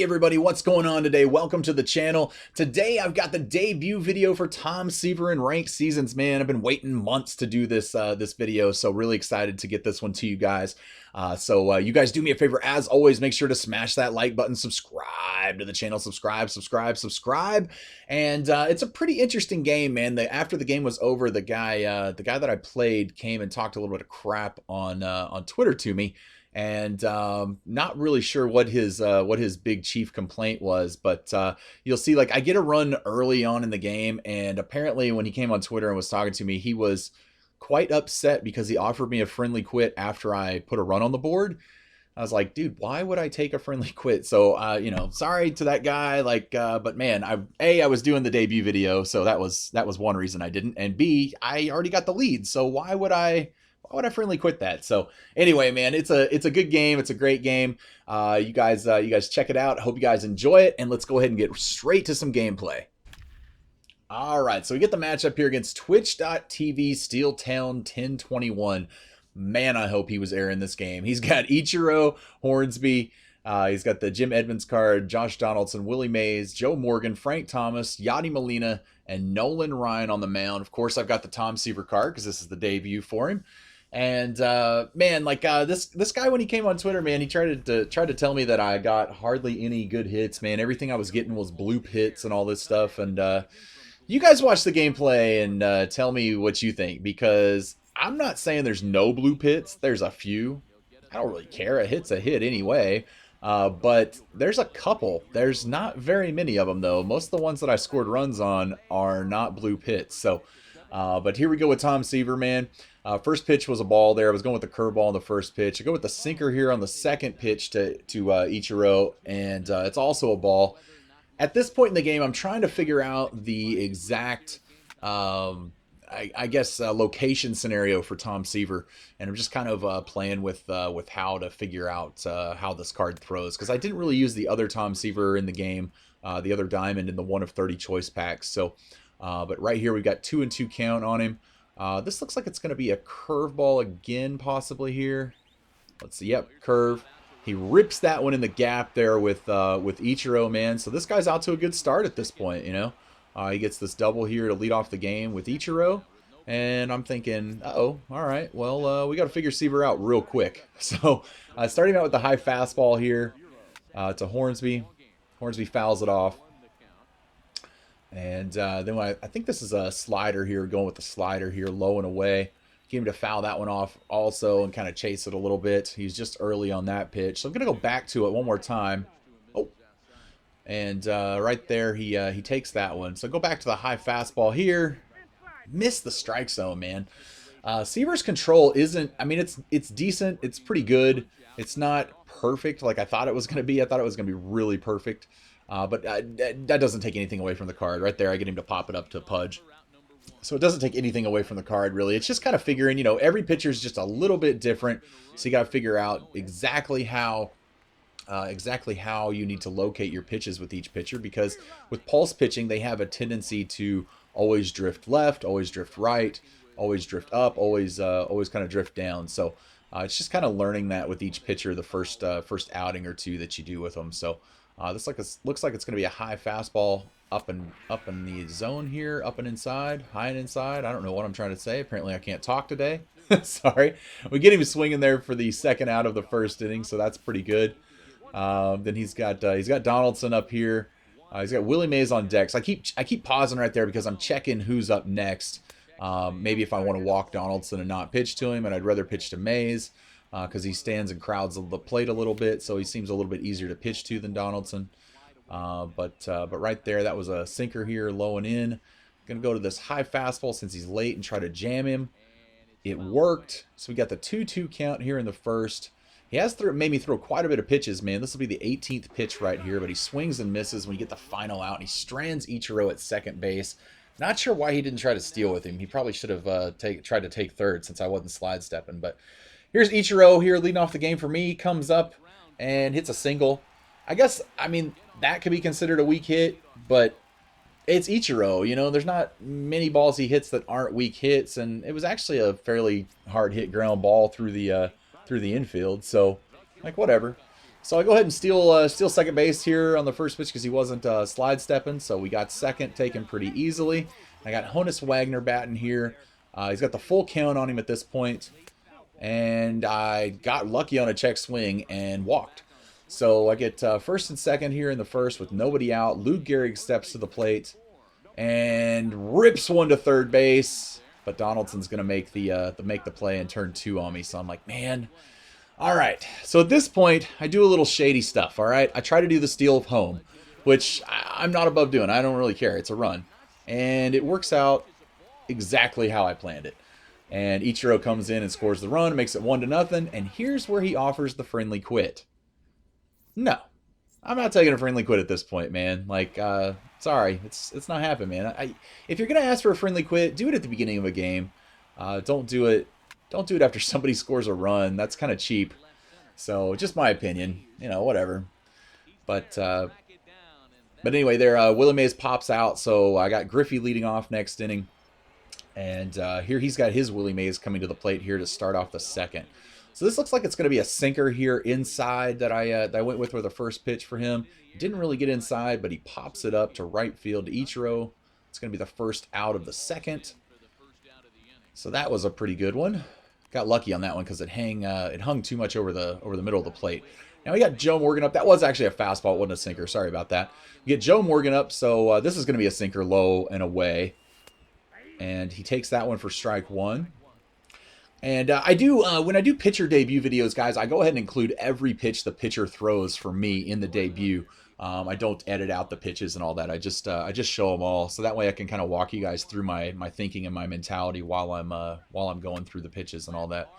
everybody, what's going on today? Welcome to the channel. Today I've got the debut video for Tom Seaver in Ranked Seasons. Man, I've been waiting months to do this this video, so really excited to get this one to you guys. You guys do me a favor, as always, make sure to smash that like button, subscribe to the channel, subscribe. And it's a pretty interesting game, man. After the game was over, the guy that I played came and talked a little bit of crap on Twitter to me. And not really sure what his big chief complaint was, but you'll see, like, I get a run early on in the game, and apparently when he came on Twitter and was talking to me, he was quite upset because he offered me a friendly quit after I put a run on the board. I was like, dude, why would I take a friendly quit? So, sorry to that guy, but man, I was doing the debut video, so that was one reason I didn't, and B, I already got the lead, so why would I friendly quit that? So anyway, man, it's a good game. It's a great game. You guys check it out. I hope you guys enjoy it, and let's go ahead and get straight to some gameplay. All right, so we get the matchup here against Twitch.tv Steeltown 1021. Man, I hope he was airing this game. He's got Ichiro, Hornsby. He's got the Jim Edmonds card, Josh Donaldson, Willie Mays, Joe Morgan, Frank Thomas, Yadi Molina, and Nolan Ryan on the mound. Of course, I've got the Tom Seaver card because this is the debut for him. And man, this guy, when he came on Twitter, man, he tried to tell me that I got hardly any good hits, man. Everything I was getting was bloop hits and all this stuff. And you guys watch the gameplay and tell me what you think, because I'm not saying there's no bloop hits. There's a few. I don't really care. A hit's a hit anyway. But there's a couple. There's not very many of them, though. Most of the ones that I scored runs on are not bloop hits. So, but here we go with Tom Seaver, man. First pitch was a ball there. I was going with the curveball on the first pitch. I go with the sinker here on the second pitch to Ichiro, and it's also a ball. At this point in the game, I'm trying to figure out the exact, I guess, location scenario for Tom Seaver, and I'm just kind of playing with how to figure out how this card throws, because I didn't really use the other Tom Seaver in the game, the other diamond in the 1 of 30 choice packs. So, but right here we've got 2-2 count on him. This looks like it's going to be a curveball again, possibly here. Let's see. Yep, curve. He rips that one in the gap there with Ichiro, man. So this guy's out to a good start at this point, you know. He gets this double here to lead off the game with Ichiro. And I'm thinking, uh-oh, all right, well, we got to figure Seaver out real quick. So starting out with the high fastball here to Hornsby. Hornsby fouls it off. And then I think this is a slider here, going with the slider here, low and away. Get him to foul that one off also and kind of chase it a little bit. He's just early on that pitch. So I'm going to go back to it one more time. Oh, and right there he takes that one. So go back to the high fastball here. Missed the strike zone, man. Seaver's control isn't, I mean, it's decent. It's pretty good. It's not perfect like I thought it was going to be. I thought it was going to be really perfect. But that doesn't take anything away from the card. Right there, I get him to pop it up to Pudge. So it doesn't take anything away from the card, really. It's just kind of figuring, you know, every pitcher is just a little bit different. So you got to figure out exactly how you need to locate your pitches with each pitcher, because with pulse pitching, they have a tendency to always drift left, always drift right, always drift up, always kind of drift down. So it's just kind of learning that with each pitcher the first outing or two that you do with them. So this looks like it's going to be a high fastball up in the zone here, up and inside, high and inside. I don't know what I'm trying to say. Apparently I can't talk today. Sorry. We get him swinging there for the second out of the first inning, so that's pretty good. Then he's got Donaldson up here. He's got Willie Mays on deck. So I keep pausing right there because I'm checking who's up next. Maybe if I want to walk Donaldson and not pitch to him, and I'd rather pitch to Mays because he stands and crowds the plate a little bit, so he seems a little bit easier to pitch to than Donaldson. But right there, that was a sinker here, low and in. Gonna go to this high fastball since he's late and try to jam him. It worked. So we got the 2-2 count here in the first. He has made me throw quite a bit of pitches, man. This will be the 18th pitch right here, but he swings and misses when you get the final out, and he strands Ichiro at second base. Not sure why he didn't try to steal with him. He probably should have tried to take third since I wasn't slide stepping. But here's Ichiro here leading off the game for me. Comes up and hits a single. I guess, I mean, that could be considered a weak hit, but it's Ichiro. You know, there's not many balls he hits that aren't weak hits, and it was actually a fairly hard hit ground ball through the infield. So, like, whatever. So I go ahead and steal second base here on the first pitch because he wasn't slide stepping. So we got second taken pretty easily. I got Honus Wagner batting here. He's got the full count on him at this point. And I got lucky on a check swing and walked. So I get first and second here in the first with nobody out. Lou Gehrig steps to the plate and rips one to third base. But Donaldson's going to make the play and turn two on me. So I'm like, man. All right. So at this point, I do a little shady stuff, all right? I try to do the steal of home, which I'm not above doing. I don't really care. It's a run. And it works out exactly how I planned it. And Ichiro comes in and scores the run, makes it 1-0, and here's where he offers the friendly quit. No. I'm not taking a friendly quit at this point, man. Like, sorry. It's not happening, man. If you're going to ask for a friendly quit, do it at the beginning of a game. Don't do it after somebody scores a run. That's kind of cheap. So, just my opinion. You know, whatever. But anyway, there, Willie Mays pops out. So, I got Griffey leading off next inning. And here he's got his Willie Mays coming to the plate here to start off the second. So, this looks like it's going to be a sinker here inside that I went with the first pitch for him. He didn't really get inside, but he pops it up to right field to Ichiro. It's going to be the first out of the second. So that was a pretty good one. Got lucky on that one because it hung too much over the middle of the plate. Now we got Joe Morgan up. That was actually a fastball. It wasn't a sinker. Sorry about that. We get Joe Morgan up. So this is going to be a sinker low and away. And he takes that one for strike one. And I do when I do pitcher debut videos, guys, I go ahead and include every pitch the pitcher throws for me in the debut. I don't edit out the pitches and all that. I just show them all, so that way I can kind of walk you guys through my thinking and my mentality while I'm going through the pitches and all that.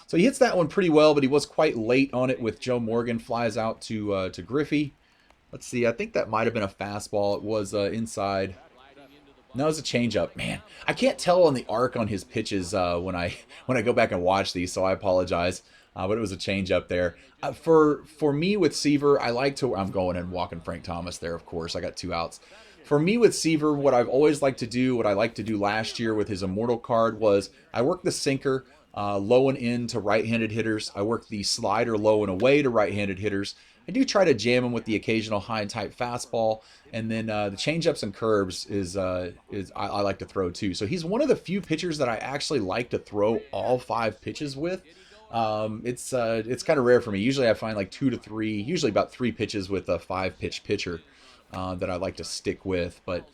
So he hits that one pretty well, but he was quite late on it with Joe Morgan. Flies out to Griffey. Let's see. I think that might have been a fastball. It was inside. No, it's a changeup. Man, I can't tell on the arc on his pitches when I go back and watch these, so I apologize. But it was a changeup there. For me with Seaver, I like to... I'm going and walking Frank Thomas there, of course. I got 2 outs. For me with Seaver, what I've always liked to do, what I liked to do last year with his Immortal card was I worked the sinker low and in to right-handed hitters. I worked the slider low and away to right-handed hitters. I do try to jam him with the occasional high-type fastball, and then the changeups and curves is I like to throw too. So he's one of the few pitchers that I actually like to throw all 5 pitches with. It's kind of rare for me. Usually I find like 2 to 3, usually about 3 pitches with a 5-pitch pitcher that I like to stick with. But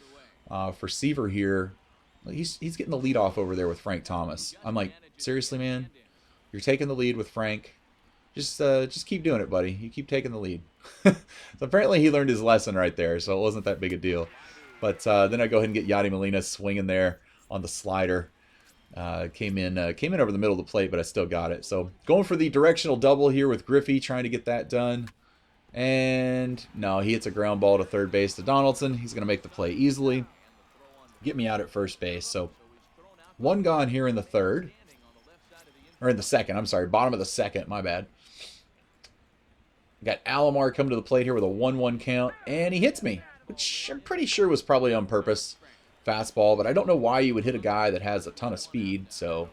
for Seaver here, he's getting the lead off over there with Frank Thomas. I'm like, seriously, man, you're taking the lead with Frank. Just keep doing it, buddy. You keep taking the lead. So apparently he learned his lesson right there, so it wasn't that big a deal. But then I go ahead and get Yadi Molina swinging there on the slider. Came in over the middle of the plate, but I still got it. So going for the directional double here with Griffey, trying to get that done. And no, he hits a ground ball to third base to Donaldson. He's going to make the play easily. Get me out at first base. So 1 gone here in the third. Or in the second, I'm sorry. Bottom of the second, my bad. Got Alomar coming to the plate here with a 1-1 count. And he hits me, which I'm pretty sure was probably on purpose. Fastball, but I don't know why you would hit a guy that has a ton of speed. So,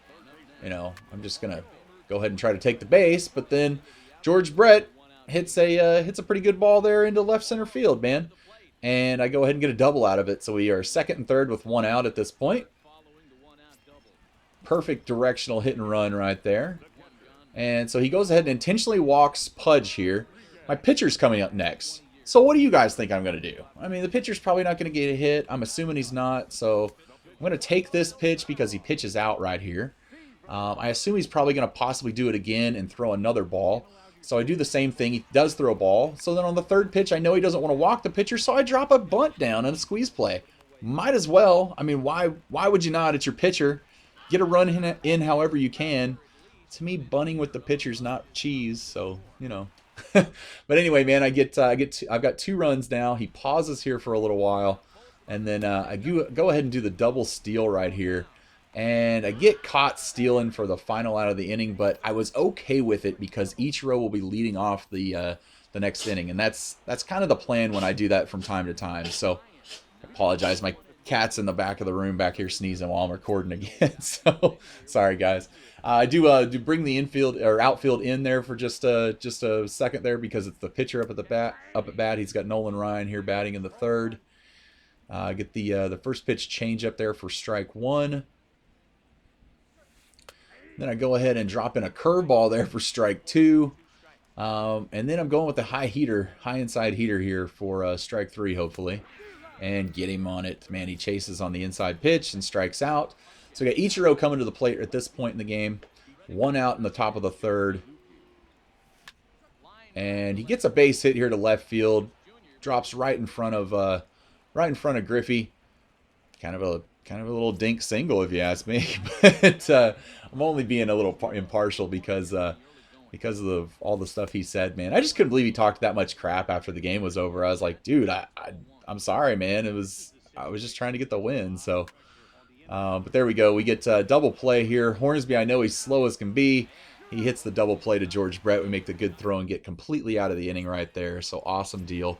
you know, I'm just going to go ahead and try to take the base. But then George Brett hits a pretty good ball there into left center field, man. And I go ahead and get a double out of it. So we are second and third with 1 out at this point. Perfect directional hit and run right there. And so he goes ahead and intentionally walks Pudge here. My pitcher's coming up next. So what do you guys think I'm going to do? I mean, the pitcher's probably not going to get a hit. I'm assuming he's not. So I'm going to take this pitch because he pitches out right here. I assume he's probably going to possibly do it again and throw another ball. So I do the same thing. He does throw a ball. So then on the third pitch, I know he doesn't want to walk the pitcher, so I drop a bunt down and a squeeze play. Might as well. I mean, why would you not? It's your pitcher. Get a run in however you can. To me, bunting with the pitcher's not cheese, so, you know. But anyway, man, I've got 2 runs now. He pauses here for a little while, and then I go ahead and do the double steal right here. And I get caught stealing for the final out of the inning, but I was okay with it because Ichiro will be leading off the next inning, and that's kind of the plan when I do that from time to time. So I apologize. My Cat's in the back of the room back here sneezing while I'm recording again. So sorry guys. I do bring the infield or outfield in there for just a second there because it's the pitcher up at bat. He's got Nolan Ryan here batting in the third. Get the first pitch change up there for strike one. Then I go ahead and drop in a curveball there for strike two. And then I'm going with the high inside heater here for strike three, hopefully. And get him on it. Man, he chases on the inside pitch and strikes out. So we got Ichiro coming to the plate at this point in the game. 1 out in the top of the third. And he gets a base hit here to left field. Drops right in front of Griffey. Kind of a little dink single, if you ask me. But I'm only being a little impartial because of all the stuff he said, man. I just couldn't believe he talked that much crap after the game was over. I was like, dude, I'm sorry, man. I was just trying to get the win. So, but there we go. We get double play here. Hornsby, I know he's slow as can be. He hits the double play to George Brett. We make the good throw and get completely out of the inning right there. So awesome deal.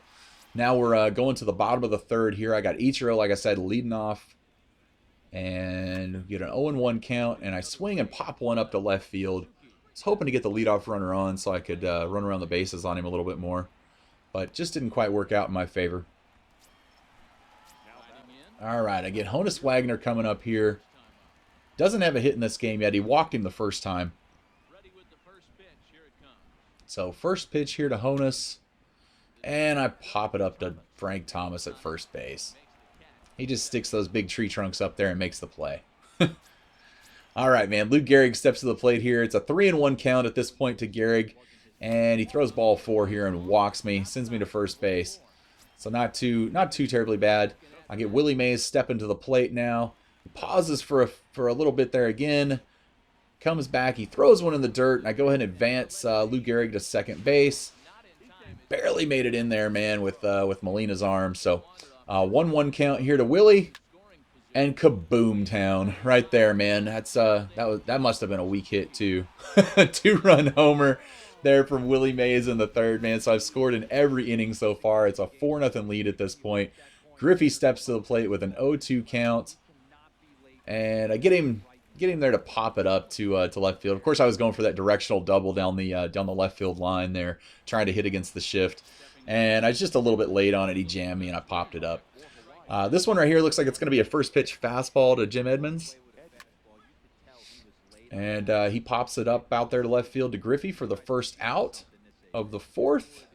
Now we're going to the bottom of the third here. I got Ichiro, like I said, leading off. And get an 0-1 count. And I swing and pop one up to left field. I was hoping to get the leadoff runner on so I could run around the bases on him a little bit more. But just didn't quite work out in my favor. All right, I get Honus Wagner coming up here. Doesn't have a hit in this game yet. He walked him the first time. So first pitch here to Honus. And I pop it up to Frank Thomas at first base. He just sticks those big tree trunks up there and makes the play. All right, man. Lou Gehrig steps to the plate here. It's a 3-1 count at this point to Gehrig. And he throws ball 4 here and walks me. Sends me to first base. So not too terribly bad. I get Willie Mays stepping to the plate now. He pauses for a little bit there again. Comes back. He throws one in the dirt. And I go ahead and advance Lou Gehrig to second base. Barely made it in there, man, with Molina's arm. So 1-1 count here to Willie. And kaboom town right there, man. That must have been a weak hit too. 2-run homer there from Willie Mays in the third, man. So I've scored in every inning so far. It's a 4-0 lead at this point. Griffey steps to the plate with an 0-2 count. And I get him there to pop it up to left field. Of course, I was going for that directional double down the left field line there, trying to hit against the shift. And I was just a little bit late on it. He jammed me, and I popped it up. This one right here looks like it's going to be a first pitch fastball to Jim Edmonds. And he pops it up out there to left field to Griffey for the first out of the fourth.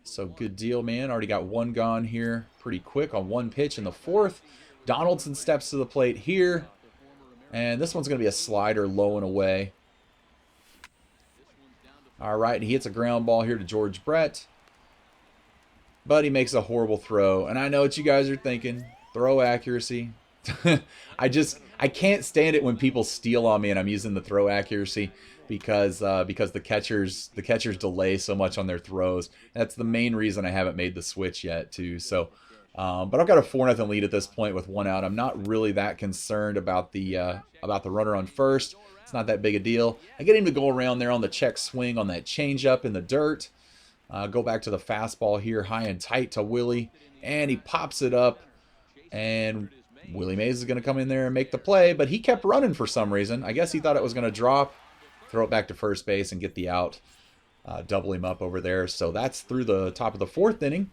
So good deal, man. Already got one gone here pretty quick on one pitch in the fourth. Donaldson steps to the plate here. And this one's going to be a slider low and away. All right, he hits a ground ball here to George Brett. But he makes a horrible throw. And I know what you guys are thinking. Throw accuracy. I can't stand it when people steal on me and I'm using the throw accuracy because the catchers delay so much on their throws. That's the main reason I haven't made the switch yet too. So, but I've got a 4-0 lead at this point with 1 out. I'm not really that concerned about the runner on first. It's not that big a deal. I get him to go around there on the check swing on that changeup in the dirt. Go back to the fastball here, high and tight to Willie, and he pops it up. And Willie Mays is going to come in there and make the play, but he kept running for some reason. I guess he thought it was going to drop, throw it back to first base, and get the out. Double him up over there. So that's through the top of the fourth inning.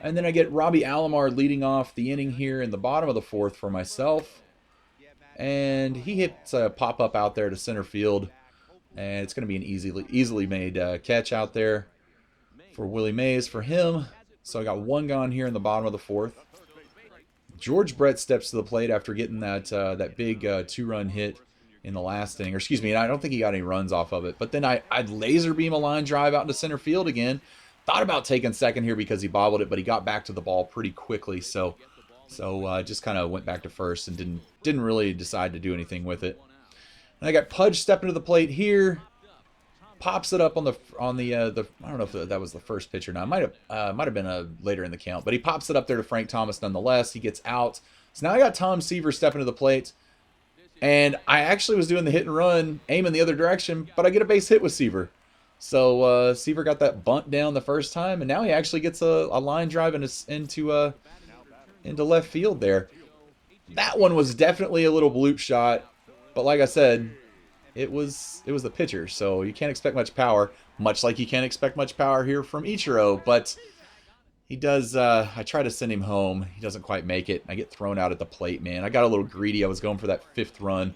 And then I get Robbie Alomar leading off the inning here in the bottom of the fourth for myself. And he hits a pop-up out there to center field. And it's going to be an easily made catch out there for Willie Mays for him. So I got one gone here in the bottom of the fourth. George Brett steps to the plate after getting that big 2-run hit in the last inning. Or excuse me, I don't think he got any runs off of it. But then I'd laser beam a line drive out into center field again. Thought about taking second here because he bobbled it, but he got back to the ball pretty quickly. So just kind of went back to first and didn't really decide to do anything with it. And I got Pudge stepping to the plate here. Pops it up on the I don't know if that was the first pitch or not. Might have been later in the count, but he pops it up there to Frank Thomas nonetheless. He gets out. So now I got Tom Seaver stepping to the plate, and I actually was doing the hit and run, aiming the other direction, but I get a base hit with Seaver. So Seaver got that bunt down the first time, and now he actually gets a line drive into into left field there. That one was definitely a little bloop shot, but like I said, it was the pitcher, so you can't expect much power, much like you can't expect much power here from Ichiro, but he does, I try to send him home. He doesn't quite make it. I get thrown out at the plate, man. I got a little greedy. I was going for that 5th run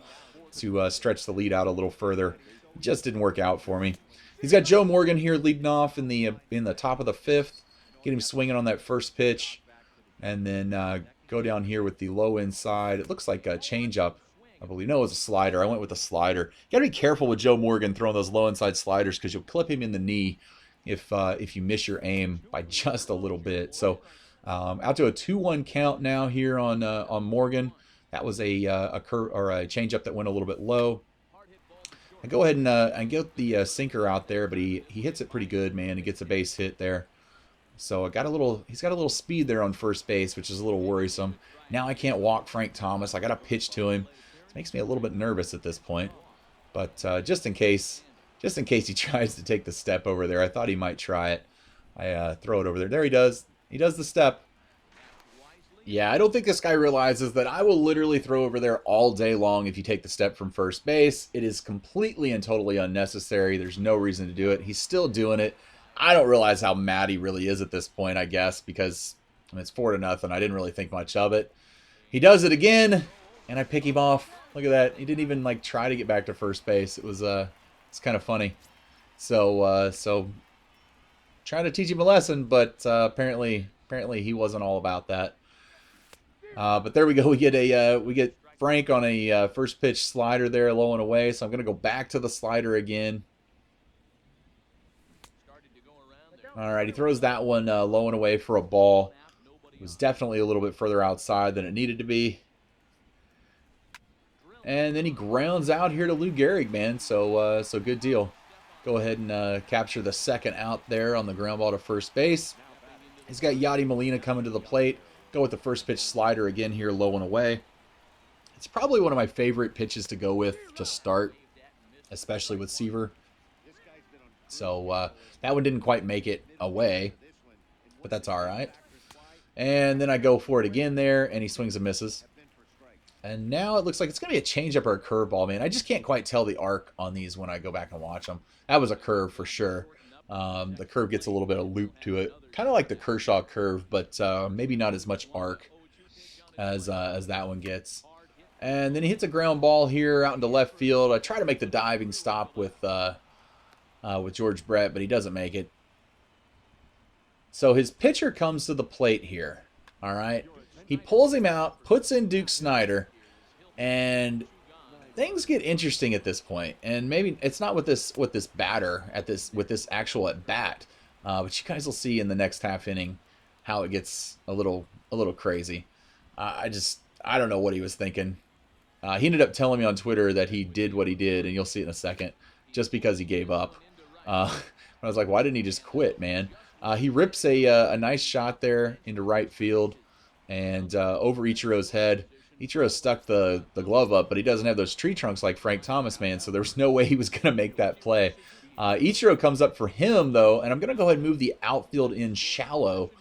to stretch the lead out a little further. It just didn't work out for me. He's got Joe Morgan here leading off in the top of the 5th. Get him swinging on that first pitch. And then go down here with the low inside. It looks like a changeup. I believe. No, it was a slider. I went with a slider. You got to be careful with Joe Morgan throwing those low inside sliders because you'll clip him in the knee if you miss your aim by just a little bit. So out to a 2-1 count now here on Morgan. That was a curve or a changeup that went a little bit low. I go ahead and get the sinker out there, but he hits it pretty good, man. He gets a base hit there. So he's got a little speed there on first base, which is a little worrisome. Now I can't walk Frank Thomas. I got to pitch to him. It makes me a little bit nervous at this point. But just in case he tries to take the step over there, I thought he might try it. I throw it over there. There he does. He does the step. Yeah, I don't think this guy realizes that I will literally throw over there all day long if you take the step from first base. It is completely and totally unnecessary. There's no reason to do it. He's still doing it. I don't realize how mad he really is at this point, I guess, because I mean, it's 4-0. I didn't really think much of it. He does it again, and I pick him off. Look at that. He didn't even like try to get back to first base. It's kind of funny. So trying to teach him a lesson, but apparently he wasn't all about that. But there we go. We get Frank on a first pitch slider there, low and away. So I'm gonna go back to the slider again. All right, he throws that one low and away for a ball. It was definitely a little bit further outside than it needed to be. And then he grounds out here to Lou Gehrig, man. So good deal. Go ahead and capture the second out there on the ground ball to first base. He's got Yadi Molina coming to the plate. Go with the first pitch slider again here, low and away. It's probably one of my favorite pitches to go with to start, especially with Seaver. So that one didn't quite make it away, but that's all right. And then I go for it again there, and he swings and misses. And now it looks like it's going to be a changeup or a curveball, man. I just can't quite tell the arc on these when I go back and watch them. That was a curve for sure. The curve gets a little bit of loop to it. Kind of like the Kershaw curve, but maybe not as much arc as that one gets. And then he hits a ground ball here out into left field. I try to make the diving stop with George Brett, but he doesn't make it. So his pitcher comes to the plate here. All right. He pulls him out, puts in Duke Snider, and things get interesting at this point. And maybe it's not with this batter with this actual at bat, but you guys will see in the next half inning how it gets a little crazy. I don't know what he was thinking. He ended up telling me on Twitter that he did what he did, and you'll see it in a second, just because he gave up. I was like, why didn't he just quit, man? He rips a nice shot there into right field. And over Ichiro's head. Ichiro stuck the glove up, but he doesn't have those tree trunks like Frank Thomas, man, so there was no way he was going to make that play. Ichiro comes up for him, though, and I'm going to go ahead and move the outfield in shallow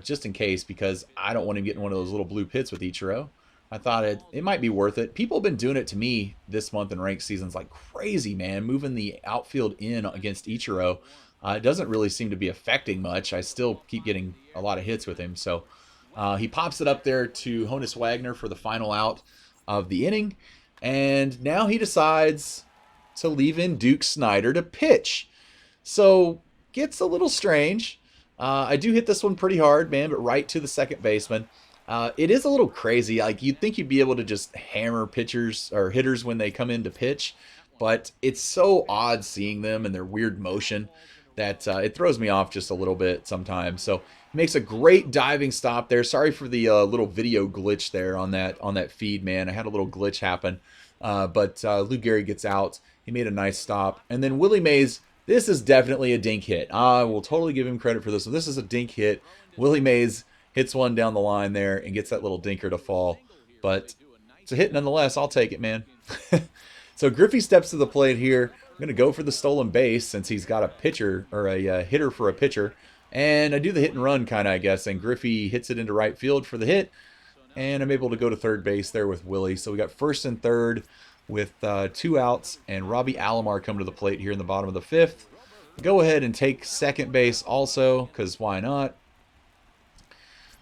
just in case, because I don't want him getting one of those little blue pits with Ichiro. I thought it might be worth it. People have been doing it to me this month in ranked seasons like crazy, man, moving the outfield in against Ichiro. It doesn't really seem to be affecting much. I still keep getting a lot of hits with him, so... he pops it up there to Honus Wagner for the final out of the inning. And now he decides to leave in Duke Snider to pitch. So, gets a little strange. I do hit this one pretty hard, man, but right to the second baseman. It is a little crazy. Like, you'd think you'd be able to just hammer pitchers or hitters when they come in to pitch. But it's so odd seeing them and their weird motion that it throws me off just a little bit sometimes. So, he makes a great diving stop there. Sorry for the little video glitch there on that feed, man. I had a little glitch happen. But Lou Gehrig gets out. He made a nice stop. And then Willie Mays, this is definitely a dink hit. I will totally give him credit for this. So this is a dink hit. Willie Mays hits one down the line there and gets that little dinker to fall. But it's a hit nonetheless. I'll take it, man. So Griffey steps to the plate here. I'm going to go for the stolen base since he's got a pitcher or a hitter for a pitcher. And I do the hit and run kind of, I guess, and Griffey hits it into right field for the hit, and I'm able to go to third base there with Willie. So we got first and third with 2 outs, and Robbie Alomar coming to the plate here in the bottom of the 5th. Go ahead and take second base also, because why not?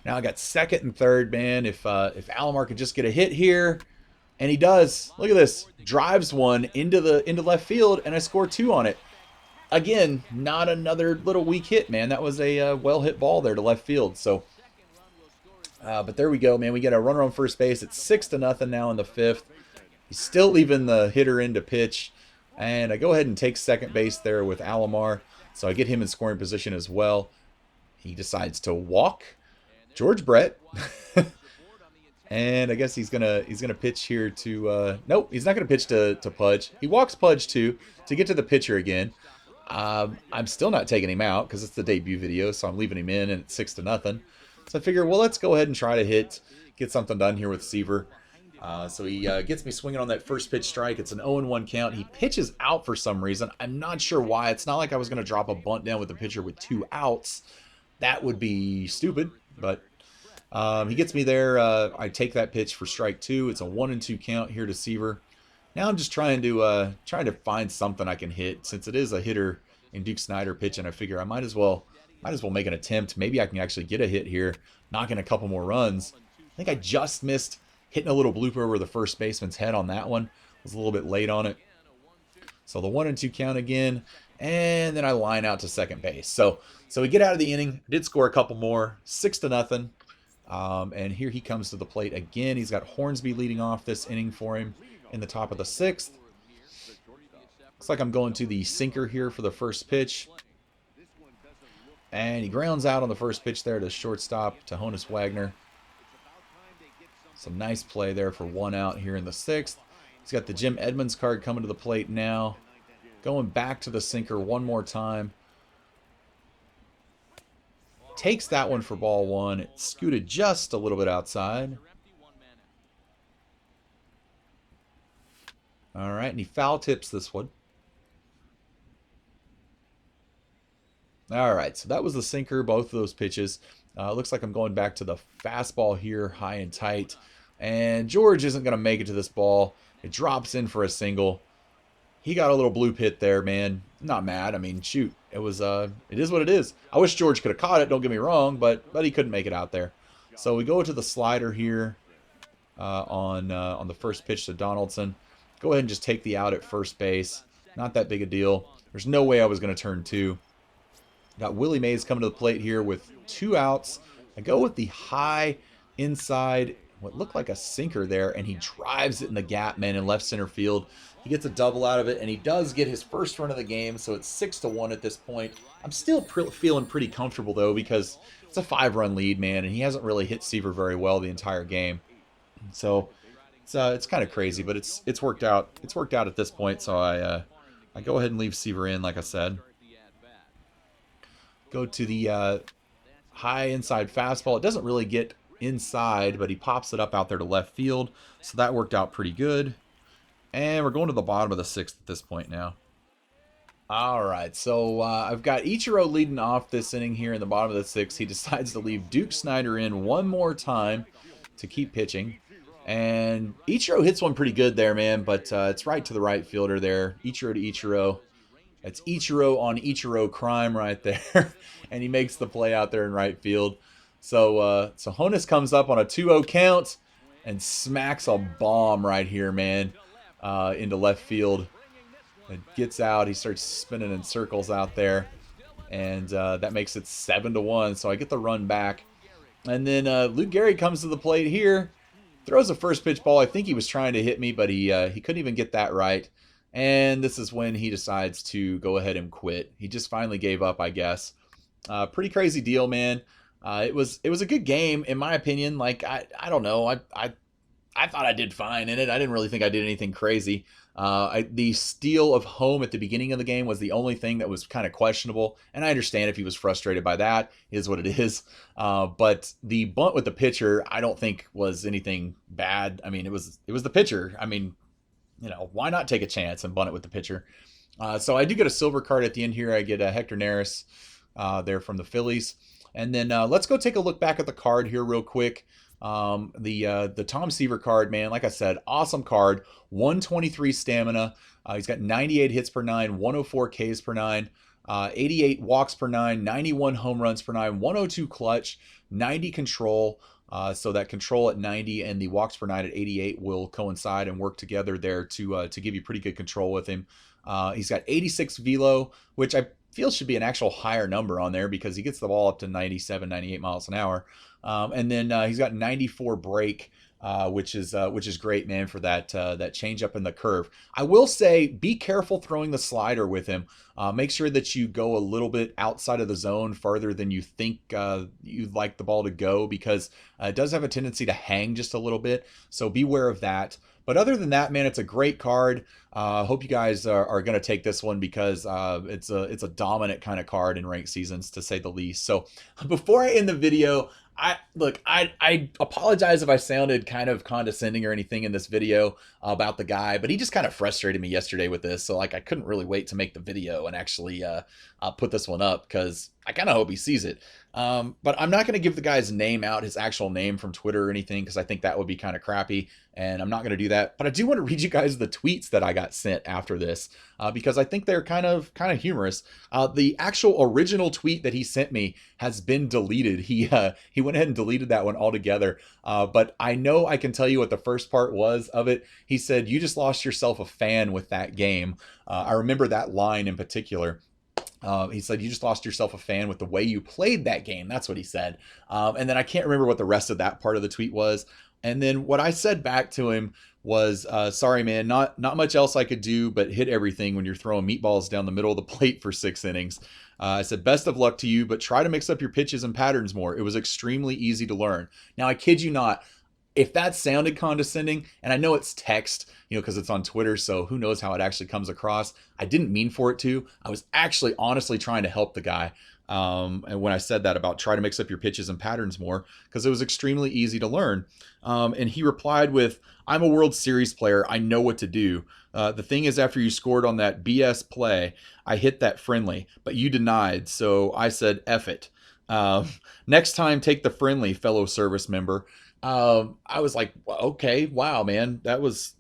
Now I got second and third, man. If Alomar could just get a hit here, and he does. Look at this. Drives one into left field, and I score 2 on it. Again, not another little weak hit, man. That was a well-hit ball there to left field. So, but there we go, man. We get a runner on first base. It's 6-0 now in the 5th. He's still leaving the hitter in to pitch. And I go ahead and take second base there with Alomar. So I get him in scoring position as well. He decides to walk George Brett. And I guess he's gonna pitch here to nope, he's not gonna pitch to Pudge. He walks Pudge to get to the pitcher again. I'm still not taking him out because it's the debut video, so I'm leaving him in, and it's 6-0. So I figure, well, let's go ahead and try to get something done here with Seaver. So he gets me swinging on that first pitch strike. It's an 0-1 count. He pitches out for some reason. I'm not sure why. It's not like I was going to drop a bunt down with the pitcher with 2 outs. That would be stupid, but he gets me there. I take that pitch for strike 2. It's a 1-2 count here to Seaver. Now I'm just trying to find something I can hit, since it is a hitter in Duke Snider pitching. I figure I might as well make an attempt. Maybe I can actually get a hit here, knock in a couple more runs. I think I just missed hitting a little blooper over the first baseman's head on that one. Was a little bit late on it. So the 1-2 count again, and then I line out to second base. So we get out of the inning. Did score a couple more, 6-0. And here he comes to the plate again. He's got Hornsby leading off this inning for him in the top of the 6th. Looks like I'm going to the sinker here for the first pitch. And he grounds out on the first pitch there to shortstop, to Honus Wagner. Some nice play there for 1 out here in the 6th. He's got the Jim Edmonds card coming to the plate now. Going back to the sinker one more time. Takes that one for ball 1. It scooted just a little bit outside. All right, and he foul tips this one. All right, so that was the sinker, both of those pitches. Looks like I'm going back to the fastball here, high and tight. And George isn't going to make it to this ball. It drops in for a single. He got a little bloop hit there, man. Not mad. I mean, shoot. It is what it is. I wish George could have caught it, don't get me wrong, but he couldn't make it out there. So we go to the slider here on the first pitch to Donaldson. Go ahead and just take the out at first base. Not that big a deal. There's no way I was going to turn 2. Got Willie Mays coming to the plate here with 2 outs. I go with the high inside, what looked like a sinker there, and he drives it in the gap, man, in left center field. He gets a double out of it, and he does get his first run of the game, so it's 6-1 at this point. I'm still feeling pretty comfortable, though, because it's a 5-run lead, man, and he hasn't really hit Seaver very well the entire game. So it's kind of crazy, but it's worked out. It's worked out at this point, so I go ahead and leave Seaver in, like I said. Go to the high inside fastball. It doesn't really get inside, but he pops it up out there to left field, so that worked out pretty good. And we're going to the bottom of the 6th at this point now. All right, so I've got Ichiro leading off this inning here in the bottom of the 6th. He decides to leave Duke Snider in one more time to keep pitching. And Ichiro hits one pretty good there, man, but it's right to the right fielder there. Ichiro to Ichiro. That's Ichiro on Ichiro crime right there. And he makes the play out there in right field. So Honus comes up on a 2-0 count and smacks a bomb right here, man, into left field. It gets out. He starts spinning in circles out there. And that makes it 7-1. So I get the run back. And then Luke Gehrig comes to the plate here. Throws a first pitch ball. I think he was trying to hit me, but he couldn't even get that right. And this is when he decides to go ahead and quit. He just finally gave up, I guess. Pretty crazy deal, man. It was a good game, in my opinion. Like, I don't know. I thought I did fine in it. I didn't really think I did anything crazy. The steal of home at the beginning of the game was the only thing that was kind of questionable. And I understand if he was frustrated by that, is what it is. But the bunt with the pitcher, I don't think was anything bad. I mean, it was the pitcher. I mean, you know, why not take a chance and bunt it with the pitcher? So I do get a silver card at the end here. I get Hector Neris there from the Phillies. And then let's go take a look back at the card here real quick. The Tom Seaver card, man, like I said, awesome card. 123 stamina. He's got 98 hits per nine, 104 Ks per nine, 88 walks per nine, 91 home runs per nine, 102 clutch, 90 control. So that control at 90 and the walks per nine at 88 will coincide and work together there to give you pretty good control with him. He's got 86 velo, which I feel should be an actual higher number on there because he gets the ball up to 97, 98 miles an hour. And then he's got 94 break, which is great, man, for that change up in the curve. I will say, be careful throwing the slider with him. Make sure that you go a little bit outside of the zone, farther than you think you'd like the ball to go, because it does have a tendency to hang just a little bit. So beware of that. But other than that, man, it's a great card. Hope you guys are going to take this one because it's a dominant kind of card in ranked seasons, to say the least. So before I end the video, I apologize if I sounded kind of condescending or anything in this video about the guy, but he just kind of frustrated me yesterday with this. So like, I couldn't really wait to make the video and actually put this one up, because I kind of hope he sees it. But I'm not going to give the guy's name out, his actual name from Twitter or anything, because I think that would be kind of crappy, and I'm not going to do that. But I do want to read you guys the tweets that I got sent after this, because I think they're kind of humorous. The actual original tweet that he sent me has been deleted. He went ahead and deleted that one altogether. But I know I can tell you what the first part was of it. He said, "You just lost yourself a fan with that game." I remember that line in particular. He said, "You just lost yourself a fan with the way you played that game." That's what he said. And then I can't remember what the rest of that part of the tweet was. And then what I said back to him was, "Sorry, man, not much else I could do but hit everything when you're throwing meatballs down the middle of the plate for 6 innings. I said, best of luck to you, but try to mix up your pitches and patterns more. It was extremely easy to learn." Now, I kid you not, if that sounded condescending, and I know it's text, because it's on Twitter, so who knows how it actually comes across. I didn't mean for it to. I was actually honestly trying to help the guy. And when I said that about try to mix up your pitches and patterns more, because it was extremely easy to learn. And he replied with, "I'm a World Series player. I know what to do. The thing is, after you scored on that BS play, I hit that friendly, but you denied. So I said, F it. Next time, take the friendly, fellow service member." I was like, okay, wow, man, that was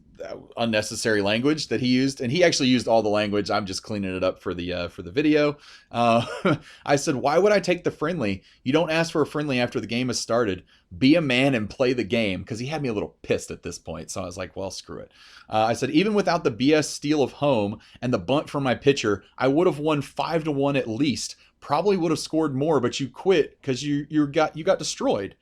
unnecessary language that he used, and he actually used all the language. I'm just cleaning it up for the video. I said, "Why would I take the friendly? You don't ask for a friendly after the game has started. Be a man and play the game," because he had me a little pissed at this point. So I was like, well, screw it. I said, "Even without the BS steal of home and the bunt from my pitcher, I would have won 5-1 at least. Probably would have scored more, but you quit because you got destroyed."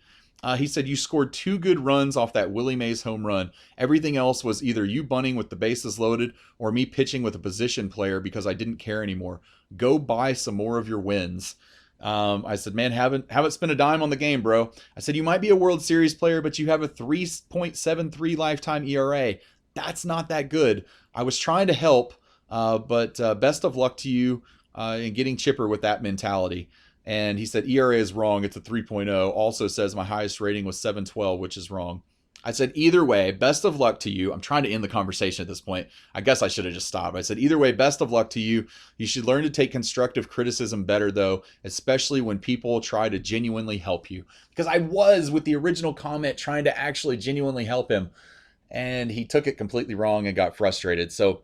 He said, "You scored 2 good runs off that Willie Mays home run. Everything else was either you bunting with the bases loaded or me pitching with a position player because I didn't care anymore. Go buy some more of your wins." I said, "Man, haven't spent a dime on the game, bro." I said, "You might be a World Series player, but you have a 3.73 lifetime ERA. That's not that good. I was trying to help, but best of luck to you in getting chipper with that mentality." And he said, "ERA is wrong. It's a 3.0. Also says my highest rating was 712, which is wrong." I said, "Either way, best of luck to you." I'm trying to end the conversation at this point. I guess I should have just stopped. I said, "Either way, best of luck to you. You should learn to take constructive criticism better, though, especially when people try to genuinely help you." Because I was, with the original comment, trying to actually genuinely help him. And he took it completely wrong and got frustrated. So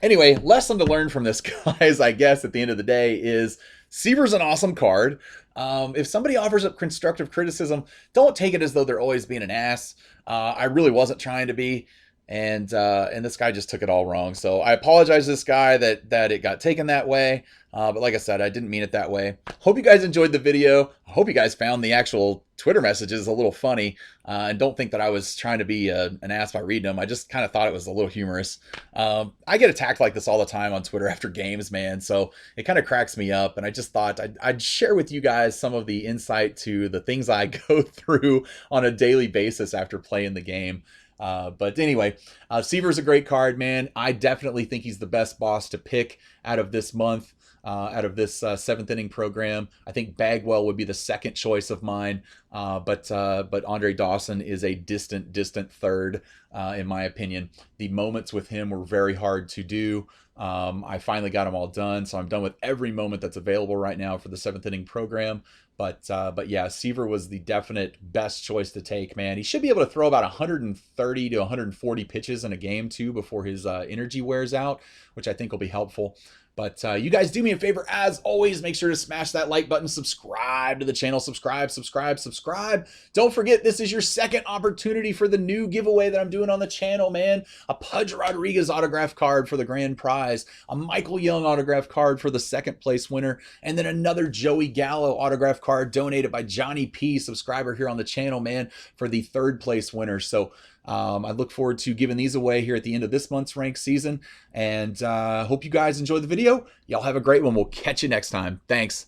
anyway, lesson to learn from this, guys, I guess, at the end of the day is Seaver's an awesome card. If somebody offers up constructive criticism, don't take it as though they're always being an ass. I really wasn't trying to be, and this guy just took it all wrong. So I apologize to this guy that it got taken that way. But like I said, I didn't mean it that way. Hope you guys enjoyed the video. I hope you guys found the actual Twitter messages a little funny, and don't think that I was trying to be an ass by reading them. I just kind of thought it was a little humorous. I get attacked like this all the time on Twitter after games, man, so it kind of cracks me up, and I just thought I'd share with you guys some of the insight to the things I go through on a daily basis after playing the game. But anyway, Seaver's a great card, man. I definitely think he's the best boss to pick out of this month. Out of this 7th inning program. I think Bagwell would be the second choice of mine. But Andre Dawson is a distant third, in my opinion. The moments with him were very hard to do. I finally got them all done, so I'm done with every moment that's available right now for the seventh inning program. But yeah, Seaver was the definite best choice to take, man. He should be able to throw about 130 to 140 pitches in a game too before his energy wears out, which I think will be helpful. But you guys do me a favor, as always, make sure to smash that like button, subscribe to the channel, subscribe. Don't forget, this is your second opportunity for the new giveaway that I'm doing on the channel, man. A Pudge Rodriguez autograph card for the grand prize, a Michael Young autograph card for the second place winner, and then another Joey Gallo autograph card donated by Johnny P, subscriber here on the channel, man, for the third place winner. So I look forward to giving these away here at the end of this month's ranked season, and hope you guys enjoy the video. Y'all have a great one. We'll catch you next time. Thanks.